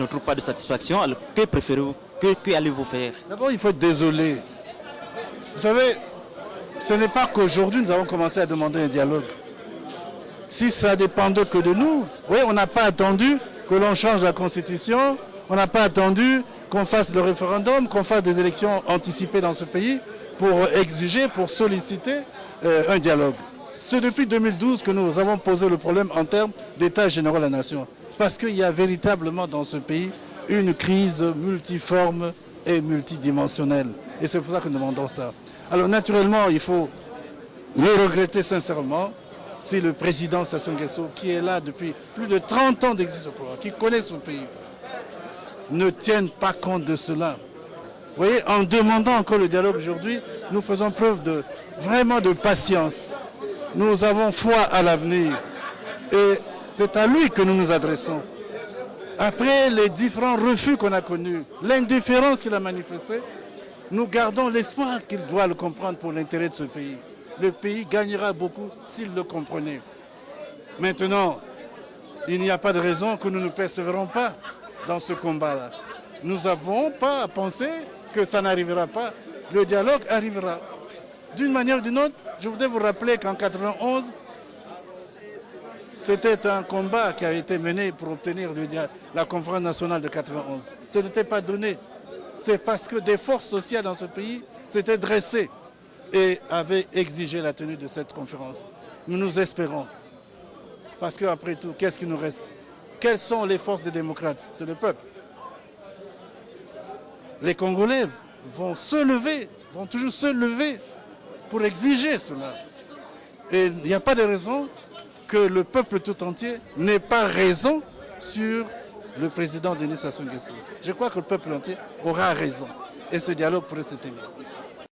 ne trouve pas de satisfaction, alors que préférez-vous, que allez-vous faire? D'abord, il faut être désolé. Vous savez, ce n'est pas qu'aujourd'hui nous avons commencé à demander un dialogue. Si ça dépendait que de nous, oui, on n'a pas attendu que l'on change la constitution, on n'a pas attendu qu'on fasse le référendum, qu'on fasse des élections anticipées dans ce pays pour exiger, pour solliciter un dialogue. C'est depuis 2012 que nous avons posé le problème en termes d'état général de la nation. Parce qu'il y a véritablement dans ce pays une crise multiforme et multidimensionnelle. Et c'est pour ça que nous demandons ça. Alors naturellement, il faut le regretter sincèrement si le président Sassou Nguesso, qui est là depuis plus de 30 ans d'existence, qui connaît son pays, ne tienne pas compte de cela. Vous voyez, en demandant encore le dialogue aujourd'hui, nous faisons preuve vraiment de patience. Nous avons foi à l'avenir et c'est à lui que nous nous adressons. Après les différents refus qu'on a connus, l'indifférence qu'il a manifestée, nous gardons l'espoir qu'il doit le comprendre pour l'intérêt de ce pays. Le pays gagnera beaucoup s'il le comprenait. Maintenant, il n'y a pas de raison que nous ne persévérons pas dans ce combat-là. Nous n'avons pas à penser que ça n'arrivera pas. Le dialogue arrivera. D'une manière ou d'une autre, je voudrais vous rappeler qu'en 1991, c'était un combat qui a été mené pour obtenir la conférence nationale de 1991. Ce n'était pas donné. C'est parce que des forces sociales dans ce pays s'étaient dressées et avaient exigé la tenue de cette conférence. Nous nous espérons. Parce qu'après tout, qu'est-ce qui nous reste? Quelles sont les forces des démocrates? C'est le peuple. Les Congolais vont se lever, vont toujours se lever pour exiger cela. Et il n'y a pas de raison que le peuple tout entier n'ait pas raison sur le président Denis Sassou Nguesso. Je crois que le peuple entier aura raison. Et ce dialogue pourrait se tenir.